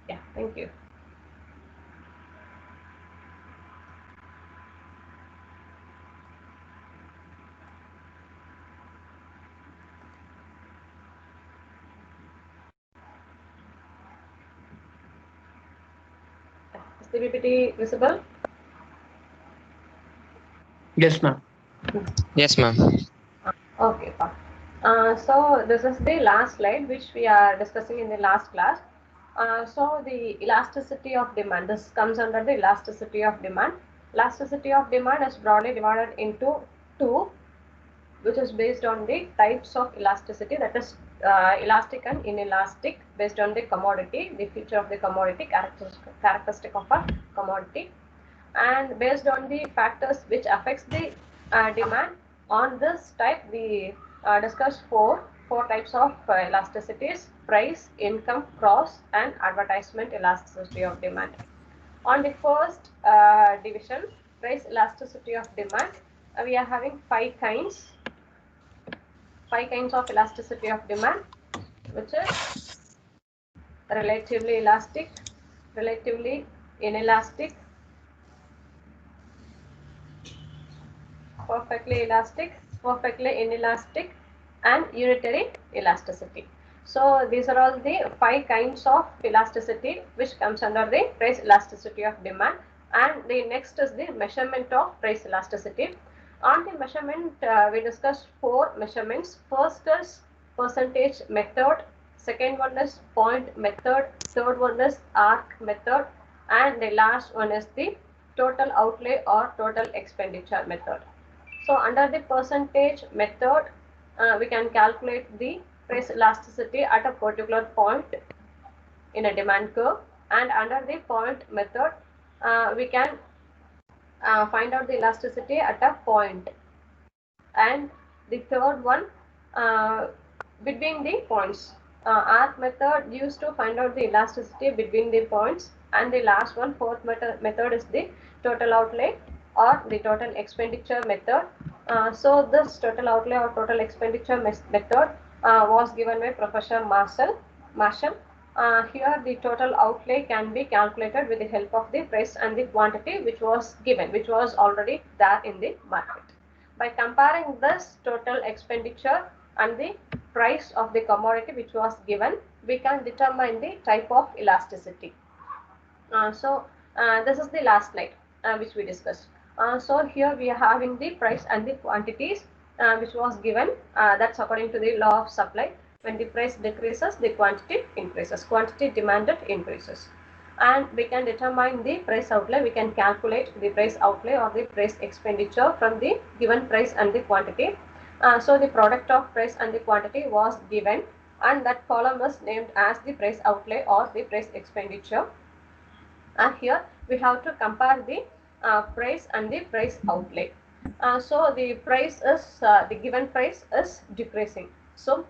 Yeah, thank you. Is the PPT visible? Yes, ma'am. Yes, ma'am. Okay, fine. So this is the last slide which we are discussing in the last class. So the elasticity of demand, this comes under the elasticity of demand. Elasticity of demand is broadly divided into two, which is based on the types of elasticity, that is elastic and inelastic, based on the commodity, the feature of the commodity, characteristic of a commodity, and based on the factors which affects the demand. On this type we discussed four types of elasticities: price, income, cross, and advertisement elasticity of demand. On the first division, price elasticity of demand, we are having five kinds of elasticity of demand, which is relatively elastic, relatively inelastic, perfectly elastic, perfectly inelastic, and unitary elasticity. So these are all the five kinds of elasticity which comes under the price elasticity of demand. And the next is the measurement of price elasticity. On the measurement, we discussed four measurements. First is percentage method, second one is point method, third one is arc method, and the last one is the total outlay or total expenditure method. So under the percentage method, we can calculate the price elasticity at a particular point in a demand curve, and under the point method, we can find out the elasticity at a point, and the third one, uh, between the points. Arc method used to find out the elasticity between the points, and the last one, fourth method is the total outlay or the total expenditure method. So this total outlay or total expenditure method was given by Professor Marshall. Here the total outlay can be calculated with the help of the price and the quantity which was given, which was already there in the market. By comparing this total expenditure and the price of the commodity which was given, we can determine the type of elasticity. This is the last slide which we discussed. So here we are having the price and the quantities which was given. That's according to the law of supply. When the price decreases, the quantity increases. Quantity demanded increases. And we can determine the price outlay. We can calculate the price outlay or the price expenditure from the given price and the quantity. So the product of price and the quantity was given, and that column is named as the price outlay or the price expenditure. And here we have to compare the price and the price outlay. So the price is the given price is decreasing. So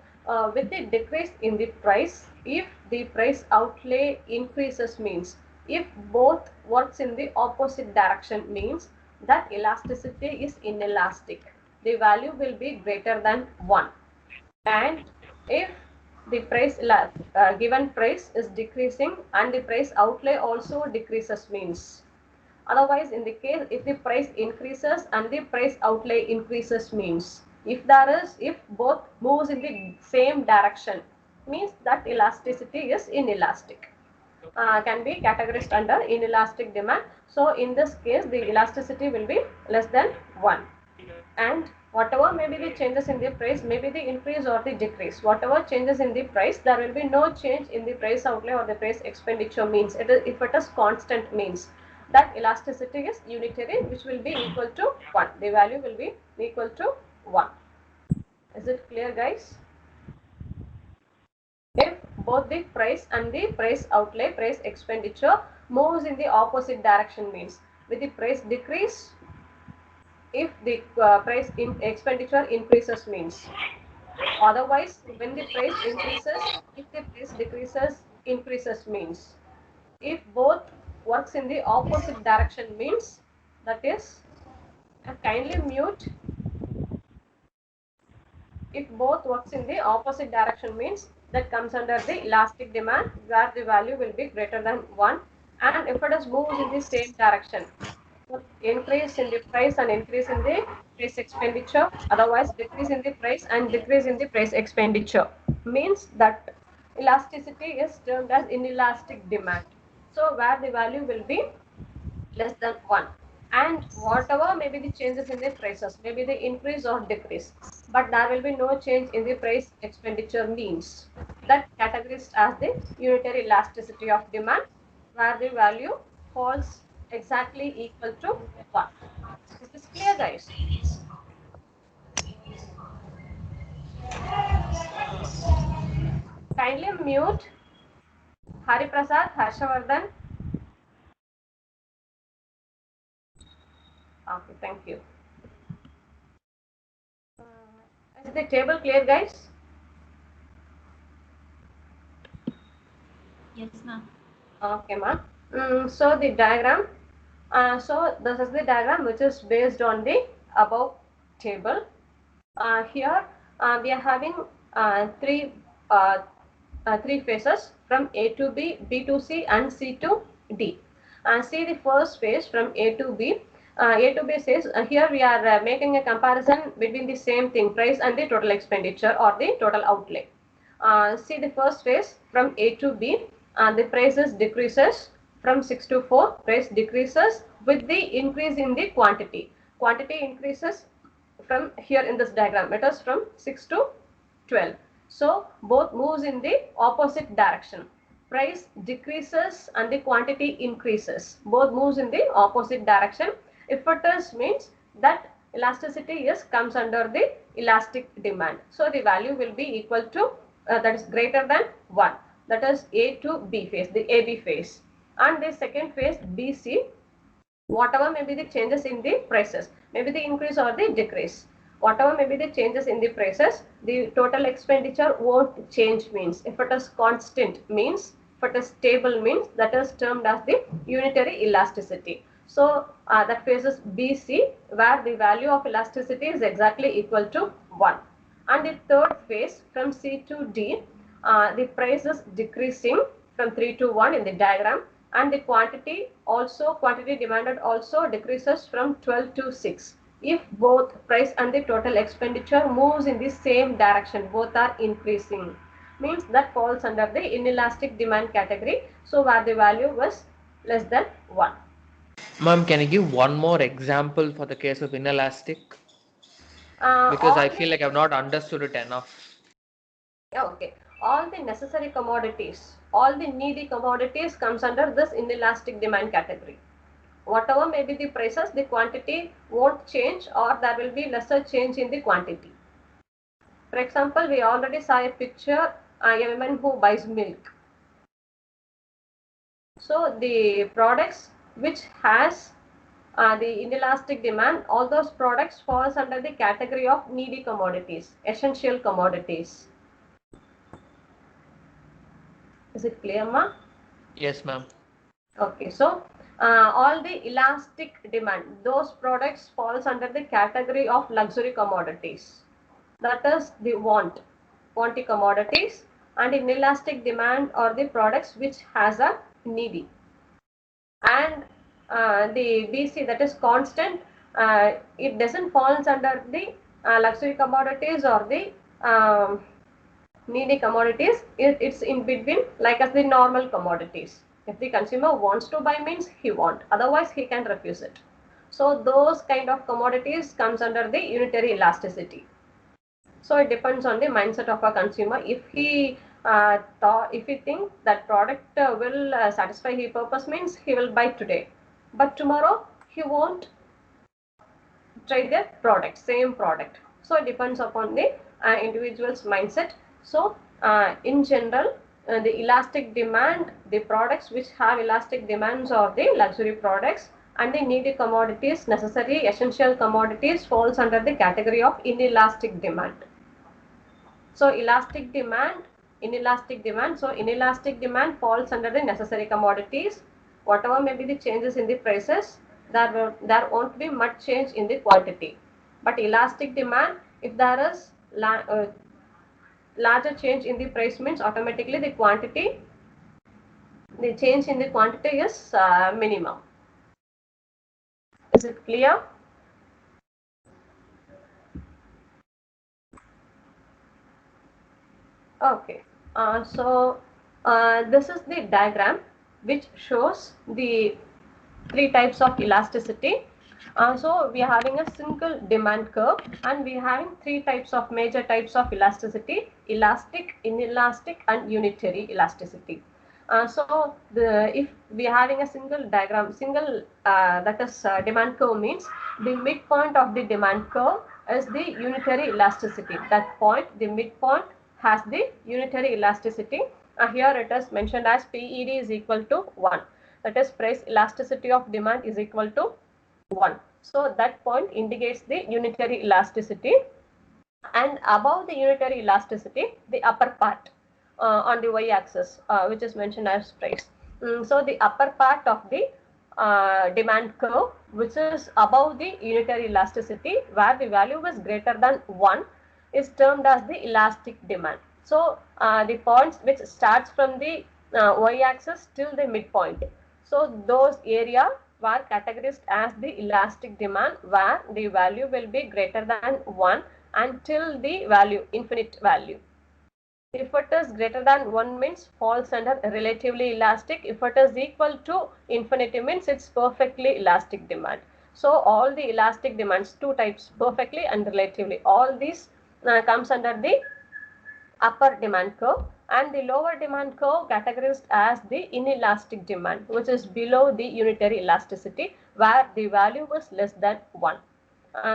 with the decrease in the price, if the price outlay increases, means if both works in the opposite direction, means that elasticity is inelastic. The value will be greater than 1. And if the given price is decreasing and the price outlay also decreases, means, otherwise in the case if the price increases and the price outlay increases, means, if both moves in the same direction, means that elasticity is inelastic, can be categorized under inelastic demand. So in this case the elasticity will be less than 1. And whatever may be the changes in the price, maybe the increase or the decrease, whatever changes in the price, there will be no change in the price outlay or the price expenditure, means if it is constant, means that elasticity is unitary, which will be equal to 1. The value will be equal to 1. Is it clear, guys? If both the price and the price outlay, price expenditure moves in the opposite direction, means with the price decrease, if the price expenditure increases, means, otherwise when the price increases, if the price decreases, increases, means, if both works in the opposite direction, means, that is, kindly mute. If both works in the opposite direction, means that comes under the elastic demand, where the value will be greater than 1. And if it is moves in the same direction, increase in the price and increase in the price expenditure, otherwise decrease in the price and decrease in the price expenditure, means that elasticity is termed as inelastic demand. So where the value will be less than 1, and whatever may be the changes in the prices, maybe the increase or decrease, but there will be no change in the price expenditure, means that categorized as the unitary elasticity of demand, where the value falls exactly equal to 1. Is this clear, guys? Kindly mute Hari Prasad, Harshavardhan. Okay, thank you. Is the table clear, guys? Yes, ma'am. Okay, ma'am. So the diagram. So this is the diagram which is based on the above table. Here we are having uh, three phases from A to B, B to C, and C to D. See the first phase from A to B. A to B says here we are making a comparison between the same thing, price and the total expenditure or the total outlay. See the first phase from A to B, the prices decreases from 6 to 4, price decreases with the increase in the quantity. Quantity increases from here in this diagram, it is from 6 to 12. So both moves in the opposite direction. Price decreases and the quantity increases. Both moves in the opposite direction. If it is, means that elasticity is comes under the elastic demand. So the value will be equal to that is greater than 1. That is A to B phase, the AB phase. And the second phase BC, whatever may be the changes in the prices, maybe the increase or the decrease, whatever may be the changes in the prices, the total expenditure won't change, means if it is constant, means if it is stable, means that is termed as the unitary elasticity. So that phase is BC, where the value of elasticity is exactly equal to 1. And the third phase from C to D, the price is decreasing from 3 to 1 in the diagram, and the quantity demanded also decreases from 12 to 6. If both price and the total expenditure moves in the same direction, both are increasing, means that falls under the inelastic demand category. So where the value was less than 1. Ma'am, can you give one more example for the case of inelastic? Because I All feel the like I've not understood it enough. Okay, all the necessary commodities, all the needy commodities comes under this inelastic demand category. Whatever may be the prices, the quantity won't change, or there will be lesser change in the quantity. For example, we already saw a picture, a woman who buys milk. So the products which has the inelastic demand, all those products falls under the category of needy commodities, essential commodities. Is it clear, ma? Yes, ma'am. Okay, so all the elastic demand, those products falls under the category of luxury commodities. That is the wanty commodities, and inelastic demand are the products which has a needy. And the BC, that is constant, it doesn't falls under the luxury commodities or the needy commodities. It's in between, like as the normal commodities. If the consumer wants to buy, means he want, otherwise he can refuse it. So those kind of commodities comes under the unitary elasticity. So it depends on the mindset of a consumer. If he if he think that product will satisfy his purpose, means he will buy today, but tomorrow he won't try the product, same product. So it depends upon the individual's mindset. So in general, the elastic demand, the products which have elastic demands are the luxury products, and the needy commodities, necessary essential commodities, falls under the category of inelastic demand. So elastic demand, inelastic demand. So inelastic demand falls under the necessary commodities. Whatever may be the changes in the prices, there won't be much change in the quantity. But elastic demand, if there is larger change in the price means automatically the quantity, the change in the quantity is minimum. Is it clear? Okay. This is the diagram which shows the three types of elasticity. So we are having a single demand curve, and we are having three types of major types of elasticity: elastic, inelastic, and unitary elasticity. If we are having a single diagram, that is demand curve means the midpoint of the demand curve is the unitary elasticity. That point, the midpoint has the unitary elasticity. Here it is mentioned as PED is equal to 1. That is, price elasticity of demand is equal to 1. So that point indicates the unitary elasticity. And above the unitary elasticity, the upper part on the y-axis, which is mentioned as price. So the upper part of the demand curve, which is above the unitary elasticity, where the value is greater than 1, is termed as the elastic demand. So the points which starts from the y-axis till the midpoint, so those area were categorized as the elastic demand, where the value will be greater than 1 until the value, infinite value. If it is greater than 1 means falls under relatively elastic. If it is equal to infinity means it's perfectly elastic demand. So all the elastic demands, two types, perfectly and relatively, all these comes under the upper demand curve, and the lower demand curve categorized as the inelastic demand, which is below the unitary elasticity, where the value was less than 1.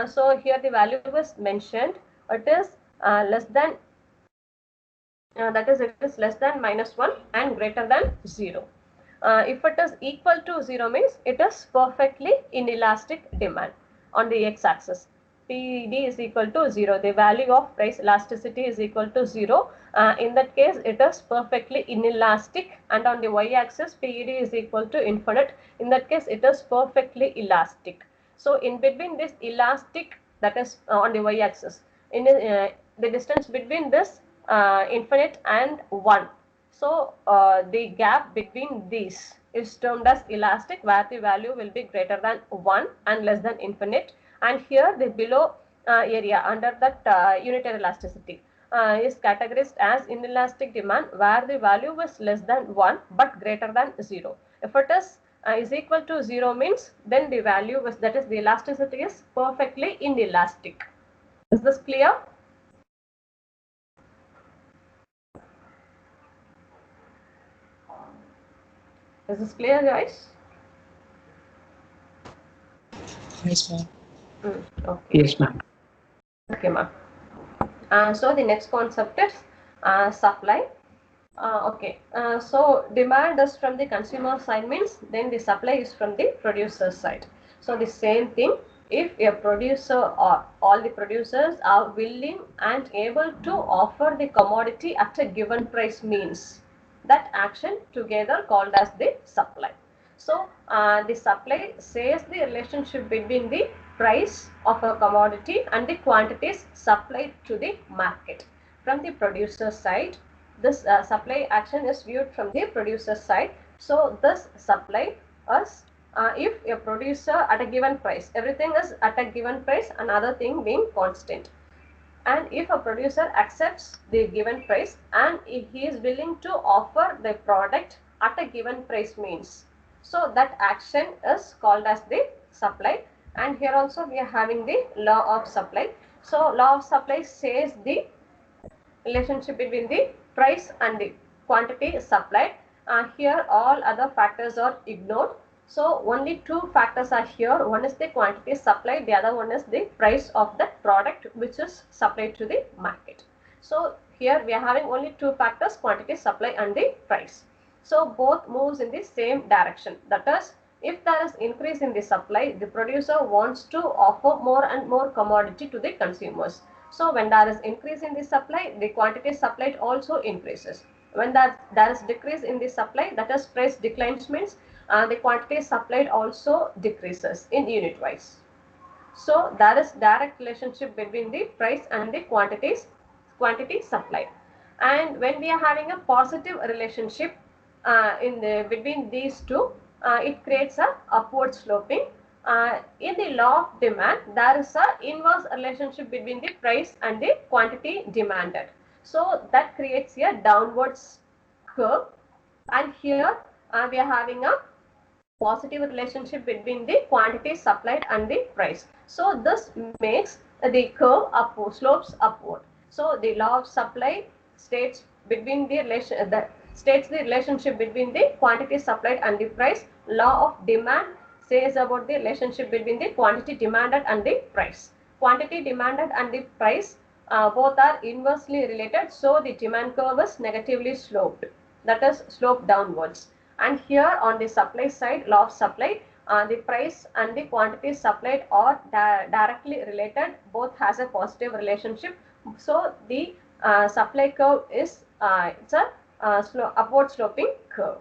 So here the value was mentioned, it is less than, that is, it is less than -1 and greater than 0. If it is equal to 0 means it is perfectly inelastic demand on the x-axis. PED is equal to 0. The value of price elasticity is equal to 0. In that case, it is perfectly inelastic, and on the y-axis, PED is equal to infinite. In that case, it is perfectly elastic. So in between this elastic, that is on the y-axis, in the distance between this infinite and 1. So the gap between these is termed as elastic, where the value will be greater than 1 and less than infinite. And here the below area under that unitary elasticity is categorized as inelastic demand, where the value is less than 1 but greater than 0. If it is equal to 0 means then the value is, that is, the elasticity is perfectly inelastic. Is this clear? Is this clear, guys? Yes, ma'am. Okay. Yes, ma'am. Okay, ma'am. So the next concept is supply. So demand is from the consumer side means then the supply is from the producer side. So the same thing, if a producer or all the producers are willing and able to offer the commodity at a given price means that action together called as the supply. So the supply says the relationship between the price of a commodity and the quantities supplied to the market. From the producer side, this supply action is viewed from the producer side. So this supply is if a producer at a given price, everything is at a given price, another thing being constant. And if a producer accepts the given price and if he is willing to offer the product at a given price means, so that action is called as the supply. And here also we are having the law of supply. So law of supply says the relationship between the price and the quantity supplied. Here all other factors are ignored. So only two factors are here. One is the quantity supplied, the other one is the price of the product which is supplied to the market. So here we are having only two factors, quantity supply and the price. So both moves in the same direction. That is, if there is increase in the supply, the producer wants to offer more and more commodity to the consumers. So when there is increase in the supply, the quantity supplied also increases. When there is decrease in the supply, that is price declines means the quantity supplied also decreases in unit wise. So there is direct relationship between the price and the quantity supplied. And when we are having a positive relationship between these two, it creates a upward sloping. In the law of demand, there is a inverse relationship between the price and the quantity demanded. So that creates a downwards curve. And here we are having a positive relationship between the quantity supplied and the price. So this makes the curve upward, slopes upward. So the law of supply states between the relationship between the quantity supplied and the price. Law of demand says about the relationship between the quantity demanded and the price. Quantity demanded and the price both are inversely related, so the demand curve is negatively sloped, that is slope downwards. And here on the supply side, law of supply, the price and the quantity supplied are directly related, both has a positive relationship. So the supply curve is it's a upward sloping curve.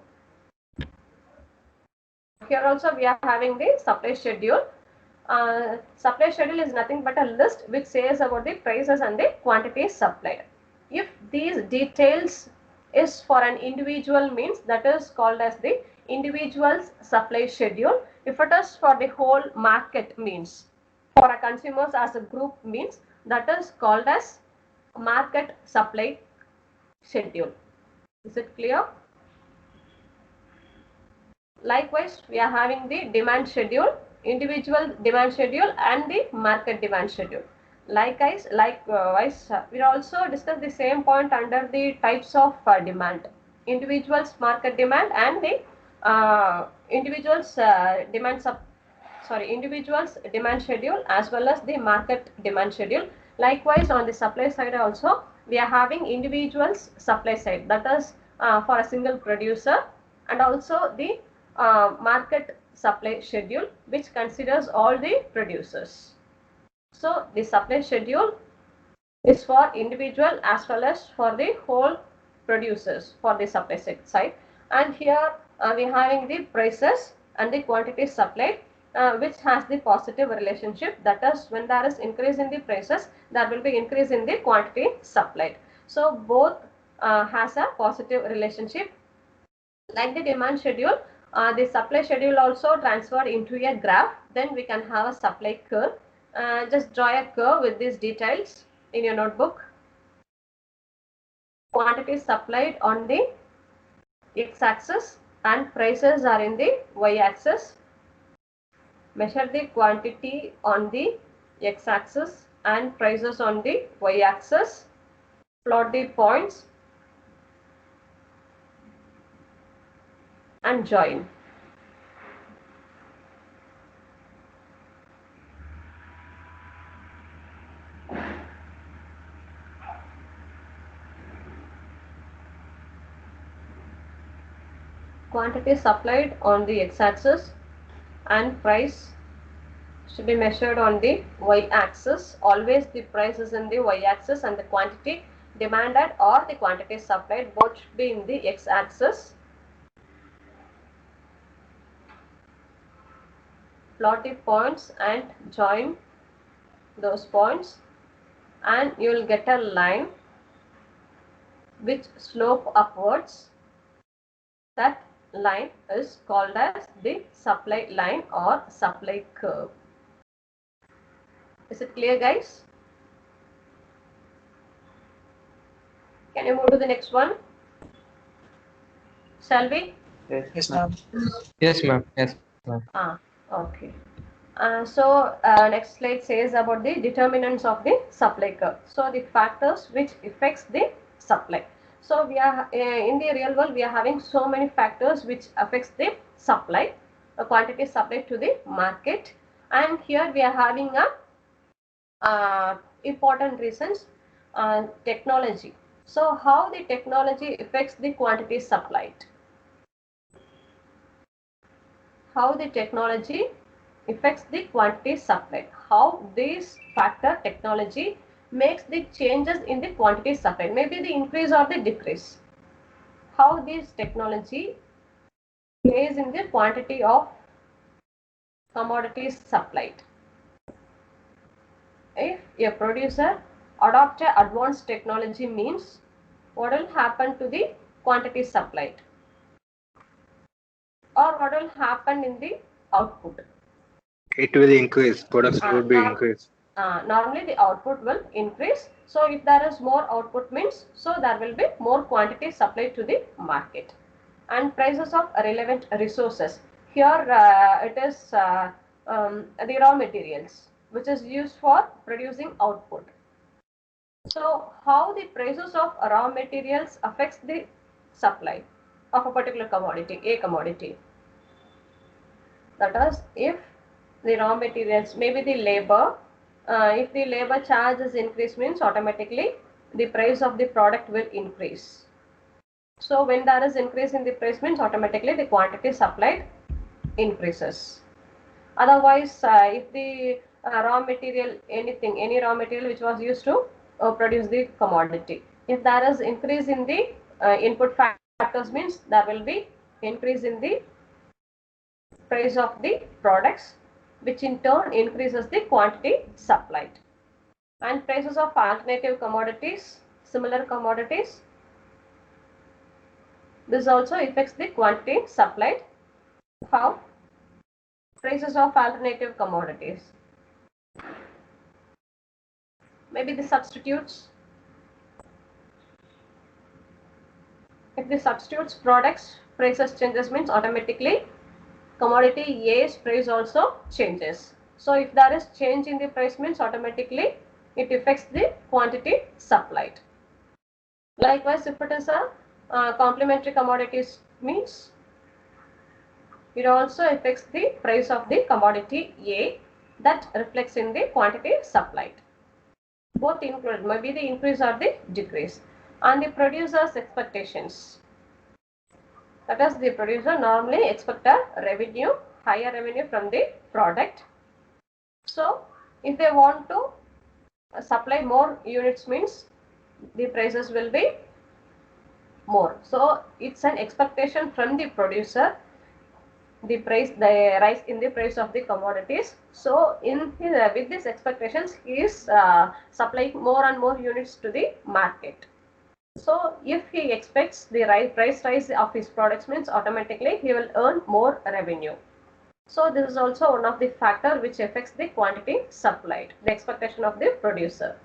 Here also we are having the supply schedule. Supply schedule is nothing but a list which says about the prices and the quantities supplied. If these details is for an individual means, that is called as the individual's supply schedule. If it is for the whole market means, for a consumers as a group means, that is called as market supply schedule. Is it clear? Likewise, we are having the demand schedule, individual demand schedule and the market demand schedule. Likewise, we also discuss the same point under the types of demand, individuals market demand and the individuals demand schedule as well as the market demand schedule. Likewise, on the supply side also, we are having individuals supply side, that is for a single producer, and also the market supply schedule which considers all the producers. So the supply schedule is for individual as well as for the whole producers for the supply side. And here we are having the prices and the quantity supplied, which has the positive relationship, that is when there is increase in the prices, there will be increase in the quantity supplied. So both has a positive relationship. Like the demand schedule, the supply schedule also transferred into a graph, then we can have a supply curve. Just draw a curve with these details in your notebook. Quantity supplied on the x-axis and prices are in the y-axis. Measure the quantity on the x-axis and prices on the y-axis. Plot the points and join. Quantity supplied on the x-axis and price should be measured on the y-axis. Always the price is in the y-axis and the quantity demanded or the quantity supplied both should be in the x-axis. Plot the points and join those points and you will get a line which slope upwards. That line is called as the supply line or supply curve. Is it clear, guys? Can you move to the next one? Shall we? Yes, ma'am. Yes, ma'am. Yes, ma'am. Okay. Next slide says about the determinants of the supply curve. So the factors which affects the supply. So we are in the real world we are having so many factors which affects the supply, the quantity supplied to the market, and here we are having a important reasons, technology. So how the technology affects the quantity supplied? How the technology affects the quantity supplied? How this factor technology makes the changes in the quantity supplied, maybe the increase or the decrease. How this technology plays in the quantity of commodities supplied. If a producer adopt a advanced technology means what will happen to the quantity supplied? Or what will happen in the output? It will increase. Production would be increased. Normally the output will increase. So if there is more output means, so there will be more quantity supplied to the market. And prices of relevant resources. Here it is the raw materials which is used for producing output. So how the prices of raw materials affects the supply of a particular commodity, a commodity. That is, if the raw materials, maybe the labor, if the labor charge is increased means automatically the price of the product will increase. So when there is increase in the price means automatically the quantity supplied increases. Otherwise, if the raw material, any raw material which was used to produce the commodity, if there is increase in the input factors means there will be increase in the price of the products, which in turn increases the quantity supplied. And prices of alternative commodities, similar commodities, this also affects the quantity supplied. How? Prices of alternative commodities. Maybe the substitutes. If the substitutes products prices changes means automatically commodity A's price also changes. So if there is change in the price means automatically it affects the quantity supplied. Likewise, if it is a complementary commodities means it also affects the price of the commodity A, that reflects in the quantity supplied. Both included, maybe the increase or the decrease. And the producer's expectations. That is, the producer normally expect a revenue, higher revenue from the product. So if they want to supply more units means the prices will be more. So it's an expectation from the producer, the rise in the price of the commodities. So with these expectations, he is supplying more and more units to the market. So if he expects the price rise of his products means automatically he will earn more revenue. So this is also one of the factor which affects the quantity supplied, the expectation of the producer.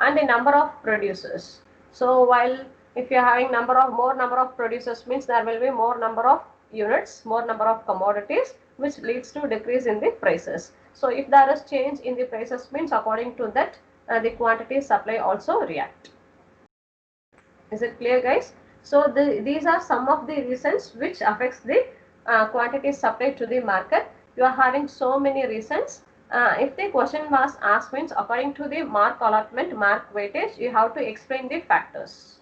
And the number of producers. So while if you are having more number of producers means there will be more number of units, more number of commodities, which leads to decrease in the prices. So if there is change in the prices means according to that the quantity supply also react. Is it clear, guys? So these are some of the reasons which affects the quantity supply to the market. You are having so many reasons. If the question was asked means according to the mark allotment, mark weightage, you have to explain the factors.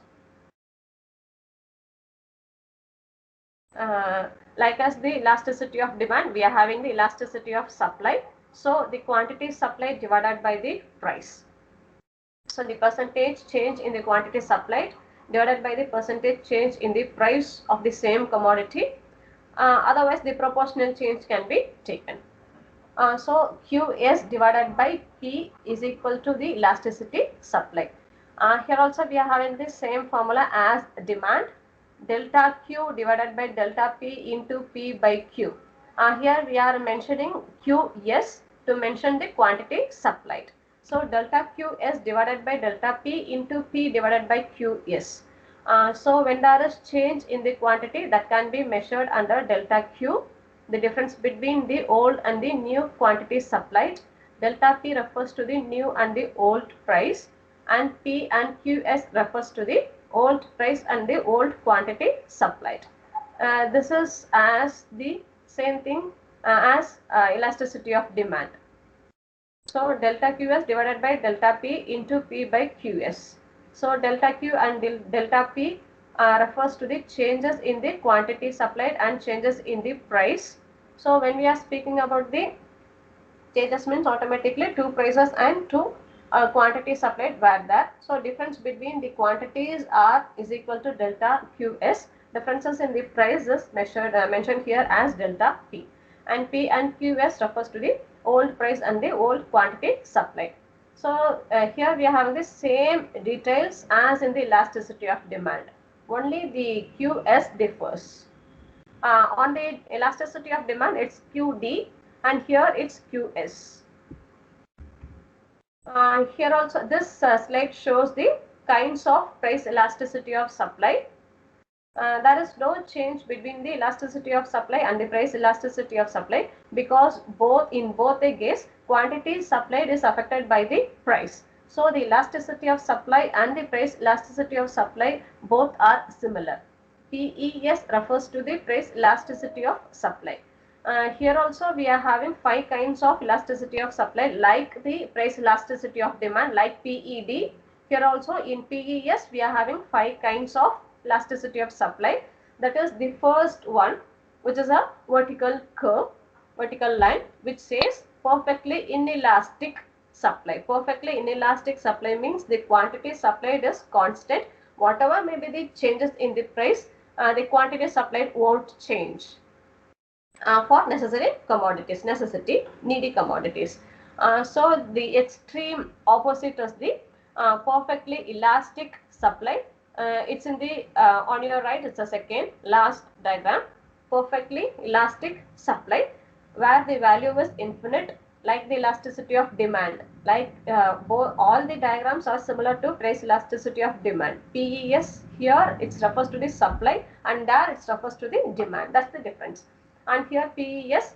Like as the elasticity of demand, we are having the elasticity of supply. So the quantity supplied divided by the price. So the percentage change in the quantity supplied divided by the percentage change in the price of the same commodity. Otherwise, the proportional change can be taken. So QS divided by P is equal to the elasticity supply. Here also we are having the same formula as demand, delta Q divided by delta P into P by Q. Here we are mentioning QS to mention the quantity supplied. So delta QS divided by delta P into P divided by QS. So when there is change in the quantity, that can be measured under delta Q, the difference between the old and the new quantity supplied. Delta P refers to the new and the old price, and P and QS refers to the old price and the old quantity supplied. This is as the same thing as elasticity of demand. So delta QS divided by delta P into P by QS. So delta Q and delta P refers to the changes in the quantity supplied and changes in the price. So when we are speaking about the changes means automatically two prices and two quantity supplied were there. So difference between the quantities is equal to delta QS. Differences in the price is mentioned here as delta P. And P and QS refers to the old price and the old quantity supplied. So here we are having the same details as in the elasticity of demand. Only the QS differs. On the elasticity of demand, it's QD, and here it's QS. Here also, this slide shows the kinds of price elasticity of supply. There is no change between the elasticity of supply and the price elasticity of supply, because in both the case, quantity supplied is affected by the price. So the elasticity of supply and the price elasticity of supply both are similar. PES refers to the price elasticity of supply. Here also we are having 5 kinds of elasticity of supply, like the price elasticity of demand, like PED. Here also in PES we are having 5 kinds of elasticity of supply. That is the first one, which is a vertical curve, vertical line, which says perfectly inelastic supply. Perfectly inelastic supply means the quantity supplied is constant. Whatever may be the changes in the price, the quantity supplied won't change. For necessary commodities, needy commodities. So the extreme opposite is the perfectly elastic supply. It's in the on your right, it's a second last diagram. Perfectly elastic supply, where the value is infinite, like the elasticity of demand. Like all the diagrams are similar to price elasticity of demand. PES here it refers to the supply, and there it refers to the demand. That's the difference. And here PES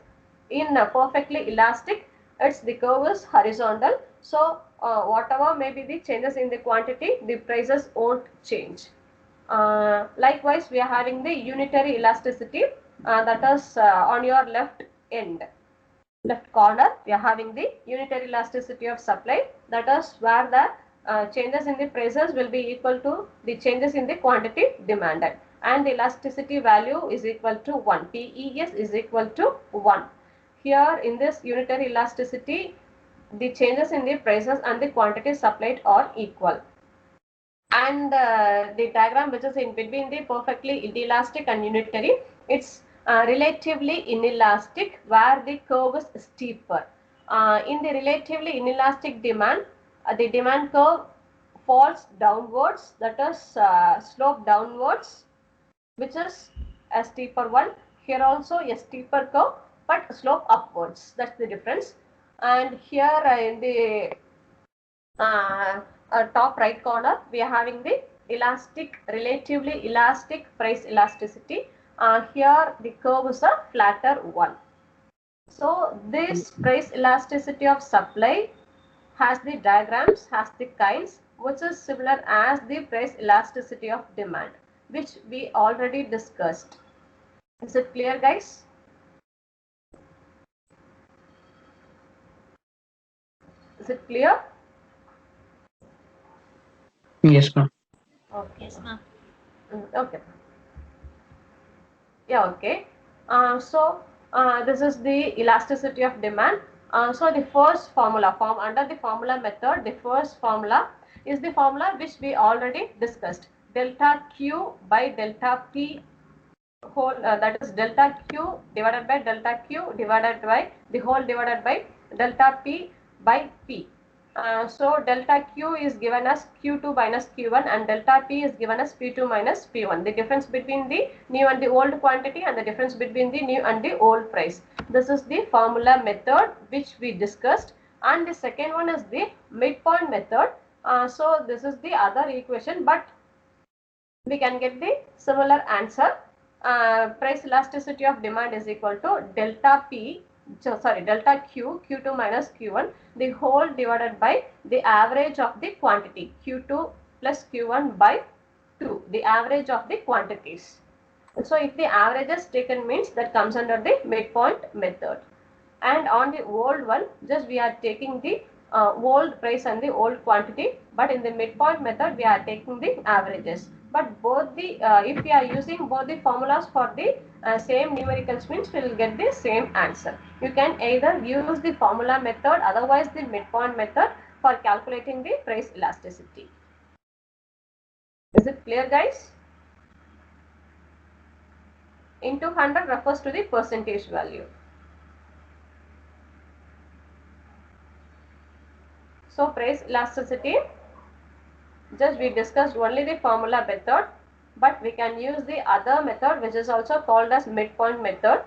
in perfectly elastic, it's the curve is horizontal. So whatever may be the changes in the quantity, the prices won't change. Likewise, we are having the unitary elasticity, that is on your left corner. We are having the unitary elasticity of supply, that is where the changes in the prices will be equal to the changes in the quantity demanded, and the elasticity value is equal to 1. PES is equal to 1. Here in this unitary elasticity, the changes in the prices and the quantity supplied are equal. And the diagram which is in between the perfectly inelastic and unitary, it's relatively inelastic, where the curve is steeper. In the relatively inelastic demand, the demand curve falls downwards, that is slope downwards, which is a steeper one. Here also a steeper curve, but slope upwards. That's the difference. And here in the top right corner, we are having the relatively elastic price elasticity. Here the curve is a flatter one. So this price elasticity of supply has the diagrams, has the kinds, which is similar as the price elasticity of demand, which we already discussed. Is it clear, guys? Is it clear? Yes, ma'am. Okay. Yes, ma'am. Okay. Yeah, okay. This is the elasticity of demand. So the first formula under the formula method, the first formula is the formula which we already discussed. Delta Q by delta P whole, that is delta Q divided by delta Q divided by the whole divided by delta P by P. So delta Q is given as Q2 minus Q1, and delta P is given as P2 minus P1. The difference between the new and the old quantity, and the difference between the new and the old price. This is the formula method which we discussed. And the second one is the midpoint method. So this is the other equation, but we can get the similar answer. Price elasticity of demand is equal to delta Q, Q2 minus Q1, the whole divided by the average of the quantity, Q2 plus Q1 by 2, the average of the quantities. So if the average is taken, means that comes under the midpoint method. And on the old one, just we are taking the old price and the old quantity, but in the midpoint method we are taking the averages. But both the if we are using both the formulas for the same numericals, means we will get the same answer. You can either use the formula method, otherwise the midpoint method, for calculating the price elasticity. Is it clear, guys? Into 100 refers to the percentage value. So price elasticity, just we discussed only the formula method, but we can use the other method which is also called as midpoint method.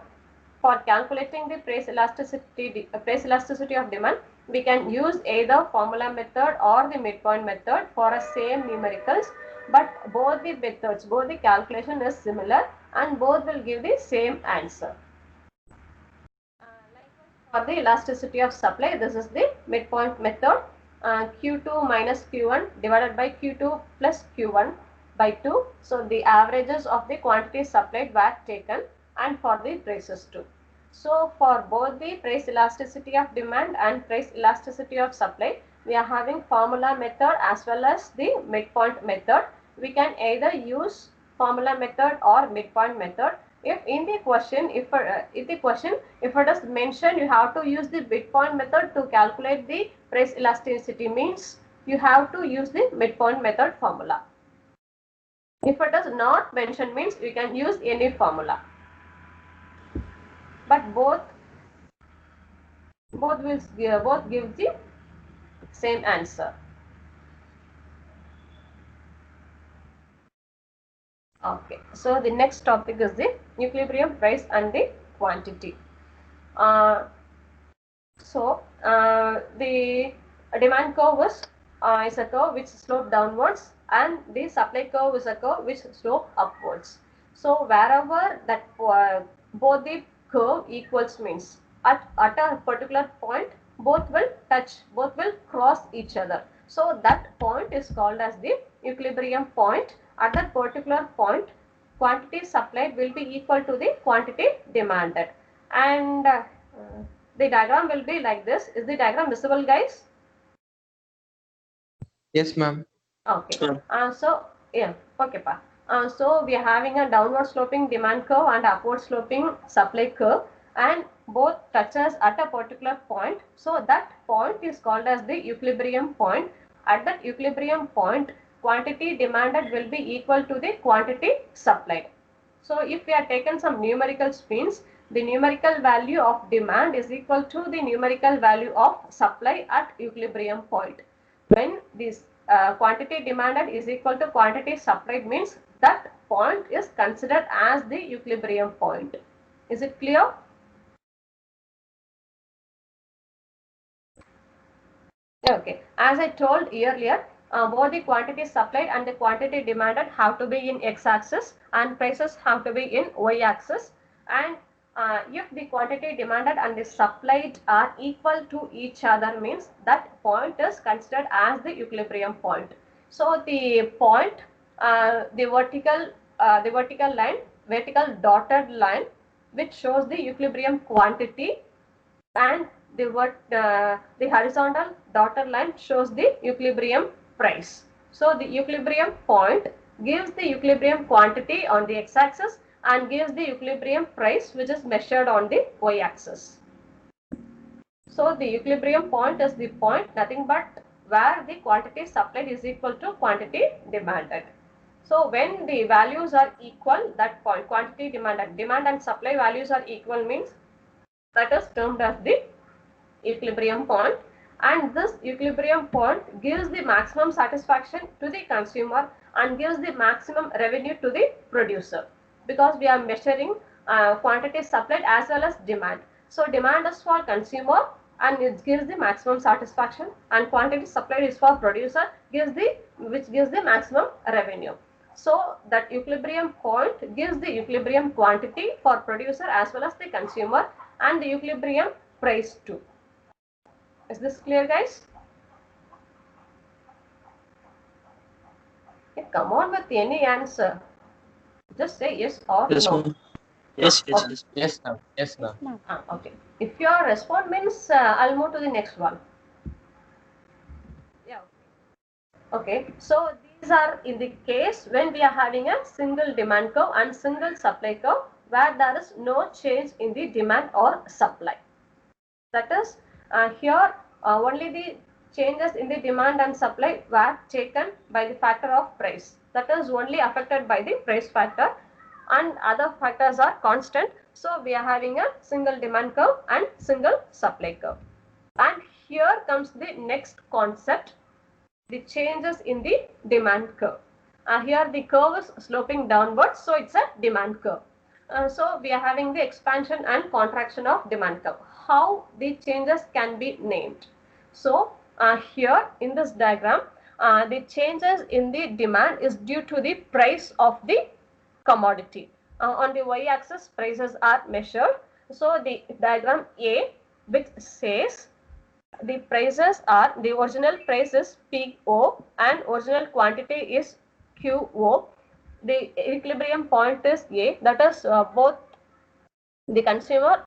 For calculating the price elasticity of demand, we can use either formula method or the midpoint method for a same numericals, but both the methods, both the calculation is similar and both will give the same answer. For the elasticity of supply, this is the midpoint method. Q2 minus Q1 divided by Q2 plus Q1 by 2. So the averages of the quantities supplied were taken, and for the prices too. So for both the price elasticity of demand and price elasticity of supply, we are having formula method as well as the midpoint method. We can either use formula method or midpoint method. If in the question, if it is mentioned you have to use the midpoint method to calculate the price elasticity, means you have to use the midpoint method formula. If it is not mentioned, means you can use any formula. But both give the same answer. Okay, so the next topic is the equilibrium price and the quantity. The demand curve is a curve which slopes downwards, and the supply curve is a curve which slopes upwards. So wherever that both the curve equals, means at a particular point both will cross each other. So that point is called as the equilibrium point. At that particular point, quantity supplied will be equal to the quantity demanded, and the diagram will be like this. Is the diagram visible, guys? Yes, ma'am. Okay. So we are having a downward sloping demand curve and upward sloping supply curve, and both touches at a particular point. So that point is called as the equilibrium point. At that equilibrium point, quantity demanded will be equal to the quantity supplied. So if we are taken some numerical means, the numerical value of demand is equal to the numerical value of supply at equilibrium point. When this quantity demanded is equal to quantity supplied, means that point is considered as the equilibrium point. Is it clear? Okay. As I told earlier, both the quantity supplied and the quantity demanded have to be in x-axis, and prices have to be in y-axis. And if the quantity demanded and the supplied are equal to each other, means that point is considered as the equilibrium point. So the point, the vertical dotted line, which shows the equilibrium quantity, and the horizontal dotted line shows the equilibrium price. So the equilibrium point gives the equilibrium quantity on the x-axis and gives the equilibrium price, which is measured on the y-axis. So the equilibrium point is the point nothing but where the quantity supplied is equal to quantity demanded. So when the values are equal, that point, quantity demanded, demand and supply values are equal, means that is termed as the equilibrium point, and this equilibrium point gives the maximum satisfaction to the consumer and gives the maximum revenue to the producer, because we are measuring quantity supplied as well as demand. So demand is for consumer and it gives the maximum satisfaction, and quantity supplied is for producer, which gives the maximum revenue. So that equilibrium point gives the equilibrium quantity for producer as well as the consumer, and the equilibrium price too. Is this clear, guys? Come on with any answer. Just say yes or Yes, no. ma'am. Yes, yes, Okay. yes. Yes, ma'am. Yes, ma'am. Okay. If your response means, I'll move to the next one. Yeah. Okay. So these are in the case when we are having a single demand curve and single supply curve, where there is no change in the demand or supply. That is, here only the changes in the demand and supply were taken by the factor of price. That is only affected by the price factor, and other factors are constant. So we are having a single demand curve and single supply curve. And here comes the next concept, the changes in the demand curve. Here the curve is sloping downwards, so it's a demand curve. So we are having the expansion and contraction of demand curve. How the changes can be named? So here in this diagram, the changes in the demand is due to the price of the commodity. On the y-axis, prices are measured. So the diagram A, which says the prices are, the original price is PO and original quantity is QO. The equilibrium point is A, that is both the consumer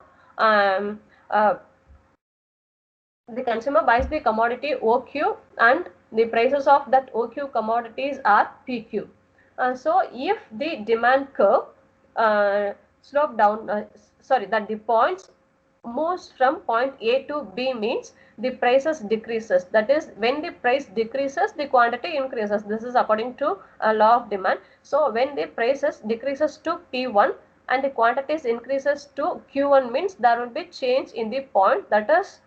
buys the commodity OQ and the prices of that OQ commodities are PQ. So if the demand curve slope down, that the points moves from point A to B means the prices decreases. That is, when the price decreases, the quantity increases. This is according to a law of demand. So when the prices decreases to P1 and the quantities increases to Q1 means there will be change in the point, that is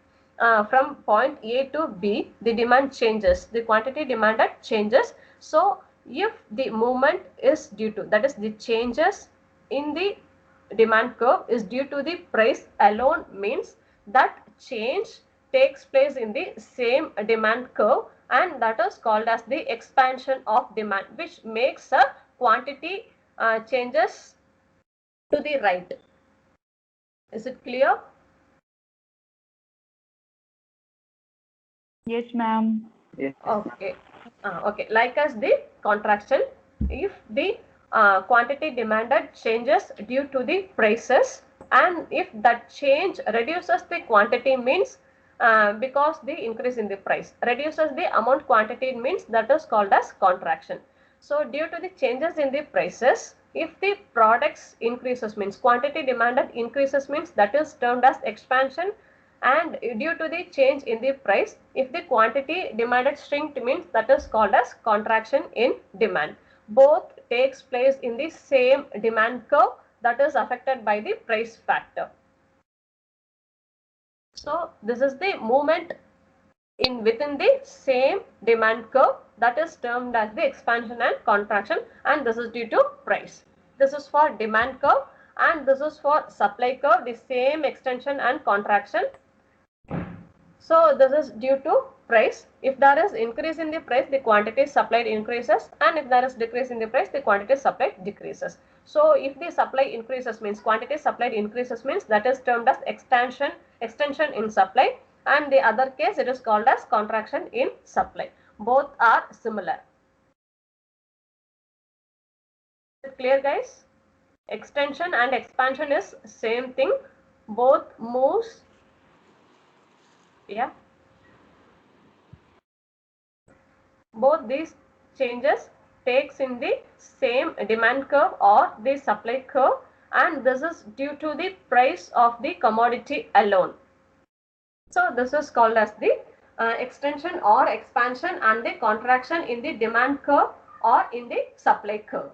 from point A to B, the demand changes, the quantity demanded changes. So if the movement is due to, that is the changes in the demand curve is due to the price alone means that change takes place in the same demand curve, and that is called as the expansion of demand, which makes a quantity changes to the right. Is it clear? Yes, ma'am. Yes. Okay. Okay. Like as the contraction, if the quantity demanded changes due to the prices, and if that change reduces the quantity means because the increase in the price reduces the amount quantity means that is called as contraction. So due to the changes in the prices, if the products increases means quantity demanded increases means that is termed as expansion, and due to the change in the price, if the quantity demanded shrink means that is called as contraction in demand. Both takes place in the same demand curve, that is affected by the price factor. So this is the movement within the same demand curve, that is termed as the expansion and contraction, and this is due to price. This is for demand curve, and this is for supply curve, the same extension and contraction. So this is due to price. If there is increase in the price, the quantity supplied increases, and if there is decrease in the price, the quantity supplied decreases. So if the supply increases means quantity supplied increases means that is termed as extension in supply, and the other case it is called as contraction in supply. Both are similar. Is it clear, guys? Extension and expansion is same thing. Both moves. Yeah. Both these changes takes in the same demand curve or the supply curve, and this is due to the price of the commodity alone. So this is called as the extension or expansion and the contraction in the demand curve or in the supply curve.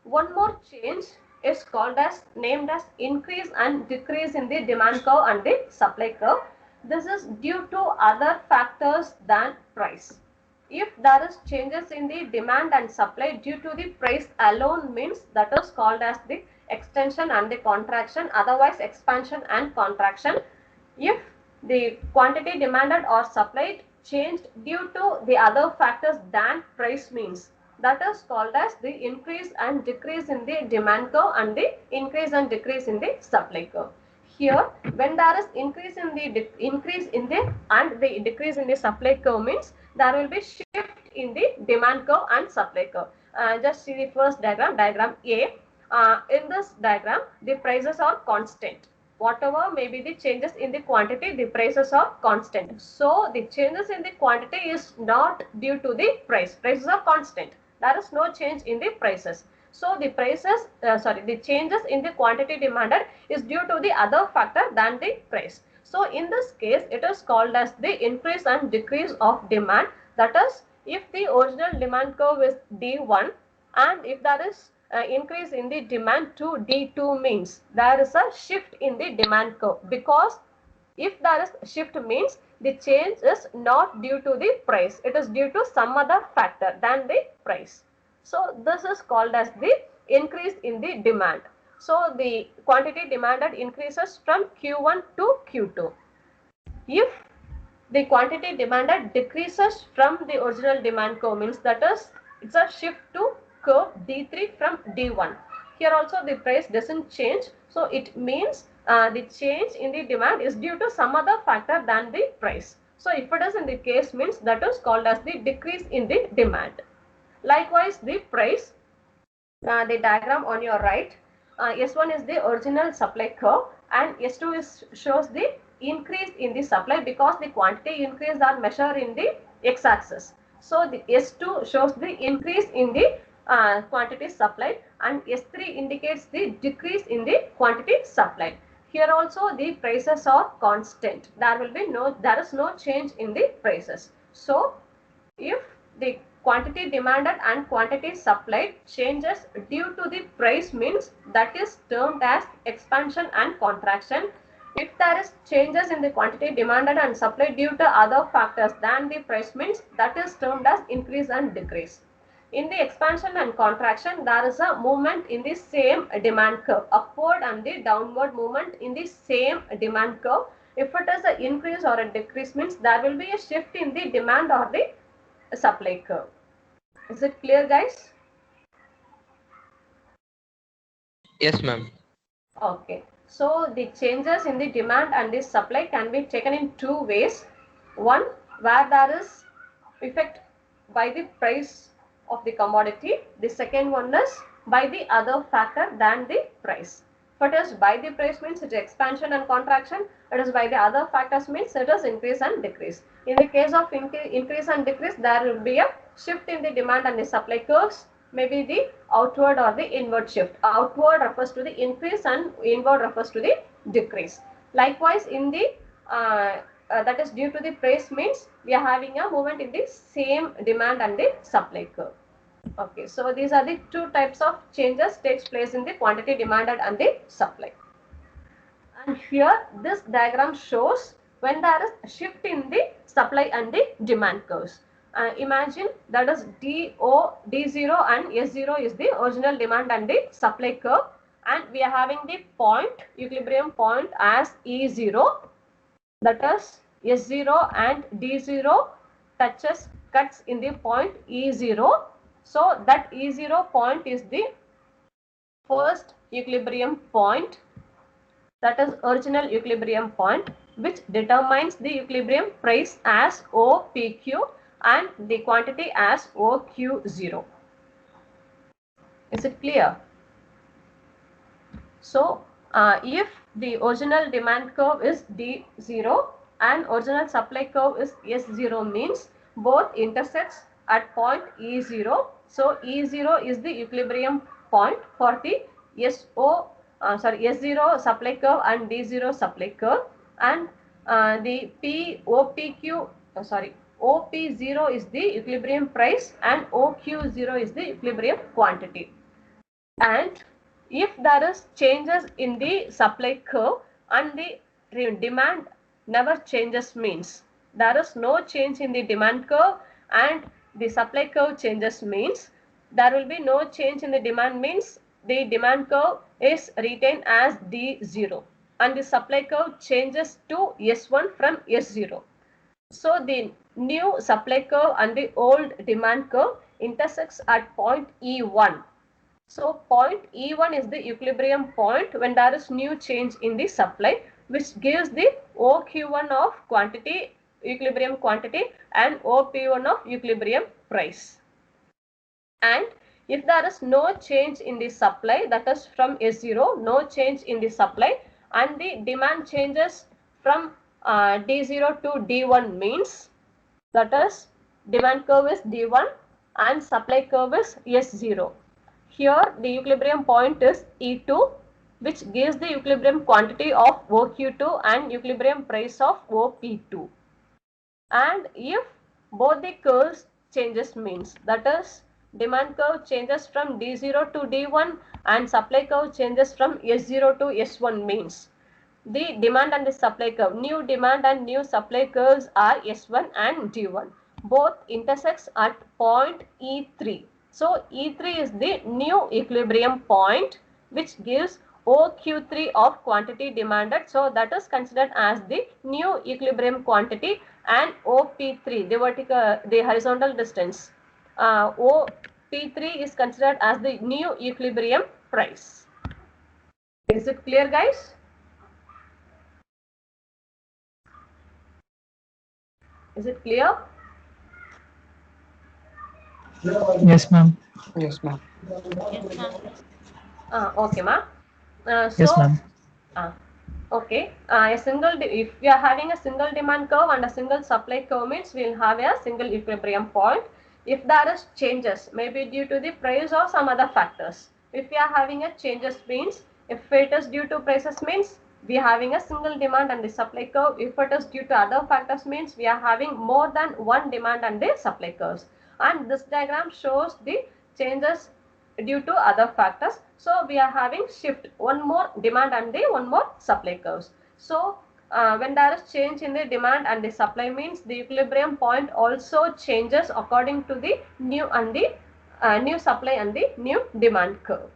One more change is called as named as increase and decrease in the demand curve and the supply curve. This is due to other factors than price. If there is changes in the demand and supply due to the price alone means that is called as the extension and the contraction, otherwise expansion and contraction. If the quantity demanded or supplied changed due to the other factors than price means that is called as the increase and decrease in the demand curve and the increase and decrease in the supply curve. Here, when there is increase in the and the decrease in the supply curve means there will be shift in the demand curve and supply curve. Just see the first diagram, diagram A. In this diagram, the prices are constant. Whatever may be the changes in the quantity, the prices are constant. So the changes in the quantity is not due to the price. Prices are constant. There is no change in the prices. So the prices, the changes in the quantity demanded is due to the other factor than the price. So in this case, it is called as the increase and decrease of demand. That is, if the original demand curve is D1 and if there is increase in the demand to D2 means there is a shift in the demand curve, because if there is shift means the change is not due to the price. It is due to some other factor than the price. So this is called as the increase in the demand. So the quantity demanded increases from Q1 to Q2. If the quantity demanded decreases from the original demand curve, means that is it's a shift to curve D3 from D1. Here also the price doesn't change, so it means the change in the demand is due to some other factor than the price. So if it is in the case, means that is called as the decrease in the demand. Likewise, the price, the diagram on your right, S1 is the original supply curve and S2 shows the increase in the supply because the quantity increase are measured in the x-axis. So the S2 shows the increase in the quantity supplied and S3 indicates the decrease in the quantity supplied. Here also the prices are constant. There is no change in the prices. So if the quantity demanded and quantity supplied changes due to the price, means that is termed as expansion and contraction. If there is changes in the quantity demanded and supplied due to other factors than the price, means that is termed as increase and decrease. In the expansion and contraction, there is a movement in the same demand curve, upward and the downward movement in the same demand curve. If it is an increase or a decrease, means there will be a shift in the demand or the supply curve. Is it clear, guys? Yes, ma'am. Okay. So the changes in the demand and the supply can be taken in two ways. One, where there is effect by the price of the commodity. The second one is by the other factor than the price. If it is by the price, means it is expansion and contraction. It is by the other factors, means it is increase and decrease. In the case of increase and decrease, there will be a shift in the demand and the supply curves, maybe the outward or the inward shift. Outward refers to the increase and inward refers to the decrease. Likewise, in the that is due to the price, means we are having a movement in the same demand and the supply curve. Okay, so these are the two types of changes takes place in the quantity demanded and the supply. And here this diagram shows when there is a shift in the supply and the demand curves. Imagine that is D0 and S0 is the original demand and the supply curve, and we are having the point, equilibrium point as E0, that is S0 and D0 cuts in the point E0. So that E0 point is the first equilibrium point, that is original equilibrium point, which determines the equilibrium price as OPQ and the quantity as OQ0. Is it clear? So if the original demand curve is D0 and original supply curve is S0, means both intersects at point E0. So E0 is the equilibrium point for the S0 supply curve and D0 supply curve, and the OP0 is the equilibrium price and OQ0 is the equilibrium quantity. And if there is changes in the supply curve and the demand never changes, means there is no change in the demand curve and the supply curve changes, means there will be no change in the demand, means the demand curve is retained as D0 and the supply curve changes to S1 from S0. So the new supply curve and the old demand curve intersects at point E1. So point E1 is the equilibrium point when there is new change in the supply, which gives the OQ1 of quantity, equilibrium quantity, and OP1 of equilibrium price. And if there is no change in the supply, that is from S0, no change in the supply, and the demand changes from D0 to D1, means that is demand curve is D1 and supply curve is S0. Here the equilibrium point is E2, which gives the equilibrium quantity of OQ2 and equilibrium price of OP2. And if both the curves changes, means that is demand curve changes from D0 to D1 and supply curve changes from S0 to S1, means the demand and the supply curve. New demand and new supply curves are S1 and D1. Both intersects at point E3. So E3 is the new equilibrium point which gives OQ3 of quantity demanded. So that is considered as the new equilibrium quantity, and OP3, the horizontal distance. OP3 is considered as the new equilibrium price. Is it clear, guys? Is it clear? Yes, ma'am. Yes, ma'am. Okay, ma'am. Yes, ma'am. Okay. If we are having a single demand curve and a single supply curve, means we will have a single equilibrium point. If there is changes, maybe due to the price or some other factors. If we are having a changes, means if it is due to prices, means we are having a single demand and the supply curve. If it is due to other factors, means we are having more than one demand and the supply curves. And this diagram shows the changes due to other factors. So we are having shift, one more demand and the one more supply curves. So when there is change in the demand and the supply, means the equilibrium point also changes according to the new and the new supply and the new demand curve.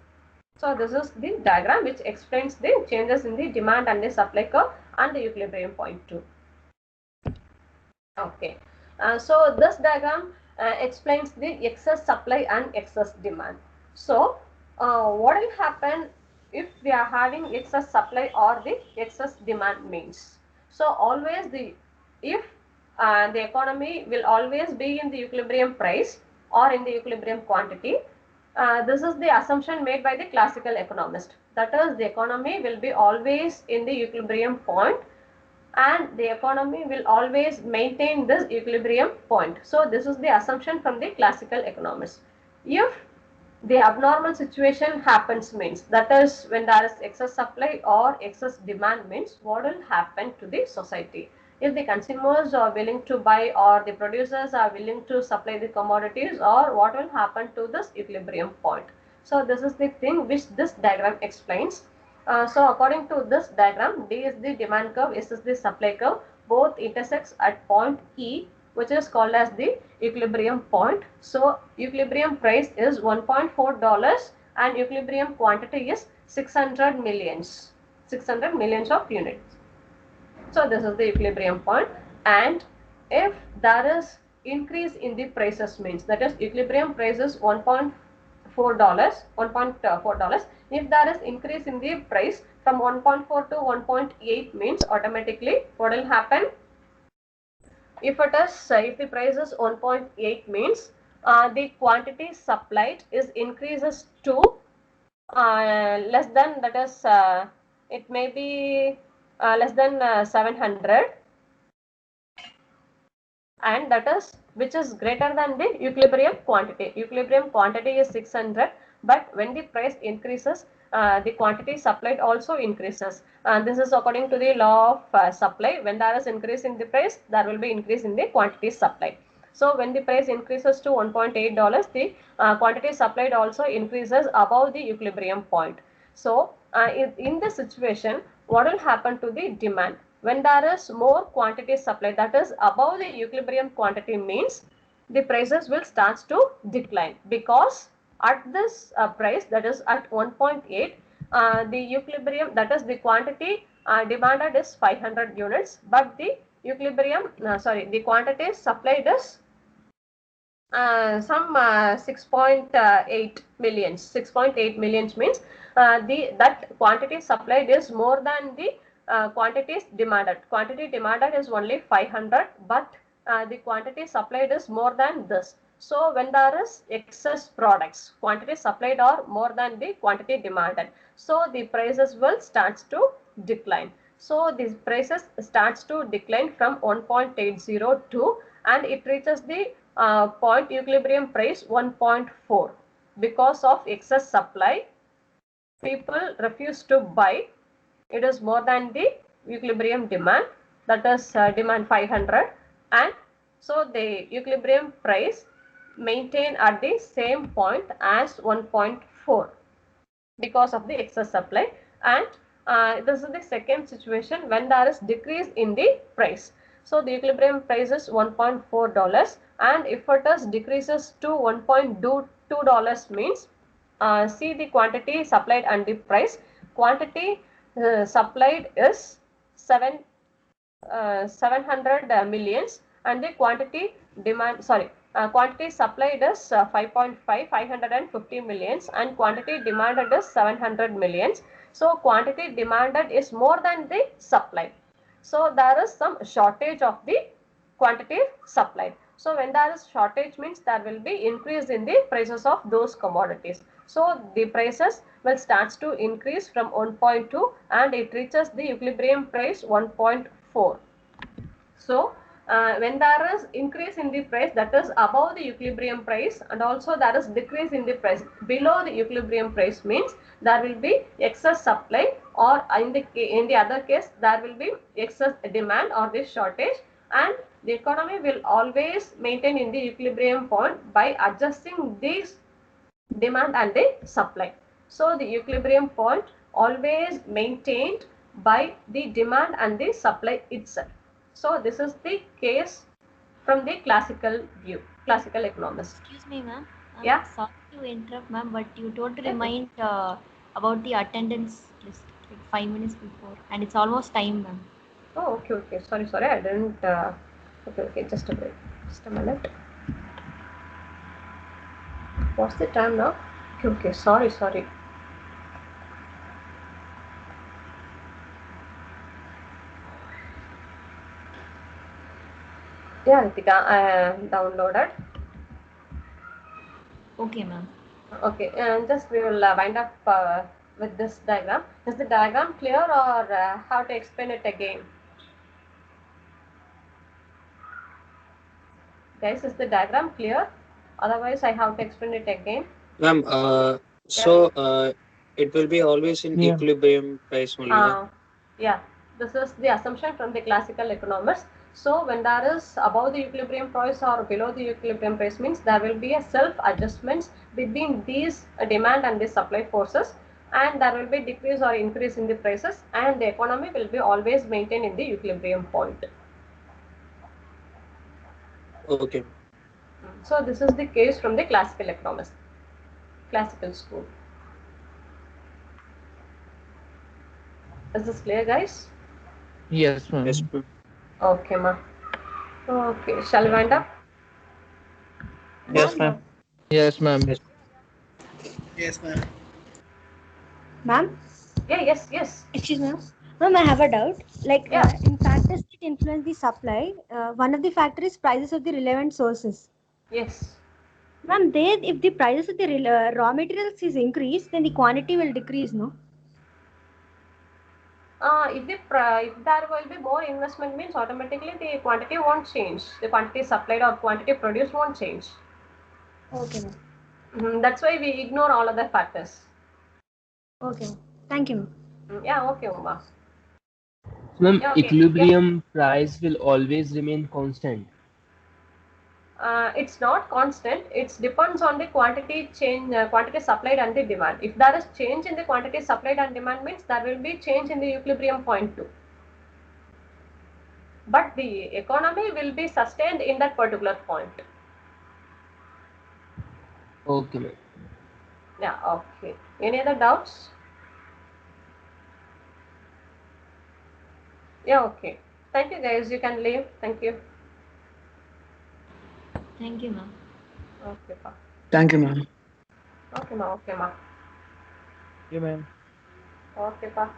So this is the diagram which explains the changes in the demand and the supply curve and the equilibrium point too. Okay. So this diagram explains the excess supply and excess demand. So what will happen if we are having excess supply or the excess demand means? So always if the economy will always be in the equilibrium price or in the equilibrium quantity. This is the assumption made by the classical economist. That is, the economy will be always in the equilibrium point and the economy will always maintain this equilibrium point. So this is the assumption from the classical economists. If the abnormal situation happens, means that is when there is excess supply or excess demand, means what will happen to the society? If the consumers are willing to buy or the producers are willing to supply the commodities, or what will happen to this equilibrium point? So this is the thing which this diagram explains. So according to this diagram, D is the demand curve, S is the supply curve. Both intersects at point E, which is called as the equilibrium point. So equilibrium price is $1.4 and equilibrium quantity is 600 millions of units. So this is the equilibrium point, and if there is increase in the prices, means that is equilibrium price is $1.4. If there is increase in the price from 1.4 to 1.8, means automatically what will happen? If it is if the price is 1.8, means the quantity supplied is increases to less than, that is it may be less than 700, and that is which is greater than the equilibrium quantity. Equilibrium quantity is 600, but when the price increases, the quantity supplied also increases. This is according to the law of supply. When there is increase in the price, there will be increase in the quantity supplied. So when the price increases to $1.8, the quantity supplied also increases above the equilibrium point. So in this situation, what will happen to the demand? When there is more quantity supplied, that is above the equilibrium quantity, means the prices will start to decline, because at this price, that is at 1.8, the equilibrium, that is the quantity demanded is 500 units, but the the quantity supplied is some 6.8 millions. 6.8 millions means that quantity supplied is more than the quantities demanded. Quantity demanded is only 500, but the quantity supplied is more than this. So when there is excess products, quantity supplied are more than the quantity demanded. So the prices will start to decline. So these prices starts to decline from 1.802, and it reaches the point equilibrium price 1.4. Because of excess supply, people refuse to buy. It is more than the equilibrium demand, that is demand 500, and so the equilibrium price maintain at the same point as 1.4 because of the excess supply. And This is the second situation when there is decrease in the price. So the equilibrium price is $1.4, and if it is decreases to $1.2 means, see the quantity supplied and the price. Quantity supplied is 700 millions, and the quantity quantity supplied is 550 millions, and quantity demanded is 700 millions. So quantity demanded is more than the supply. So there is some shortage of the quantity supplied. So when there is shortage means there will be increase in the prices of those commodities. So the prices will starts to increase from 1.2 and it reaches the equilibrium price 1.4. So when there is increase in the price, that is above the equilibrium price, and also there is decrease in the price below the equilibrium price means there will be excess supply, or in the other case there will be excess demand or the shortage, and the economy will always maintain in the equilibrium point by adjusting these demand and the supply. So the equilibrium point always maintained by the demand and the supply itself. So this is the case from the classical view, classical economist. Excuse me, ma'am. Yeah. Sorry to interrupt, ma'am, but you told to remind about the attendance list like 5 minutes before, and it's almost time, ma'am. Oh, okay. Sorry, I didn't. Okay. Just a minute. Just a minute. What's the time now? Okay. Sorry. Yeah, Ritika, I downloaded. Okay, ma'am. Okay, and just we will wind up with this diagram. Is the diagram clear, or how to explain it again? Guys, is the diagram clear? Otherwise, I have to explain it again. Ma'am, it will be always in Yeah. equilibrium price only. Yeah, this is the assumption from the classical economists. So when there is above the equilibrium price or below the equilibrium price means there will be a self adjustments between these demand and the supply forces, and there will be decrease or increase in the prices, and the economy will be always maintained in the equilibrium point. Okay. So this is the case from the classical economist, classical school. Is this clear, guys? Yes, ma'am. Yes, ma'am. Okay, ma. Okay, shall we wind up? Yes, ma'am. Yes, ma'am. Yes. Yes, ma'am. Ma'am? Yeah, yes. Excuse me. Ma'am, I have a doubt. Like, Yeah. in factors that influence the supply, one of the factors is prices of the relevant sources. Yes. Ma'am, if the prices of the raw materials is increased, then the quantity will decrease, no? If there will be more investment means automatically the quantity won't change. The quantity supplied or quantity produced won't change. Okay, ma'am. That's why we ignore all other factors. Okay, ma'am. Thank you, ma'am. Yeah, okay, Uma. Ma'am, Yeah, okay. equilibrium price will always remain constant. It's not constant. It depends on the quantity change, quantity supplied and the demand. If there is change in the quantity supplied and demand means there will be change in the equilibrium point too. But the economy will be sustained in that particular point. Okay, ma'am. Yeah, okay. Any other doubts? Yeah, okay. Thank you, guys. You can leave. Thank you. Thank you, ma'am. Okay, pa. Thank you, ma'am. Okay, ma. Yeah, ma'am. Okay, pa.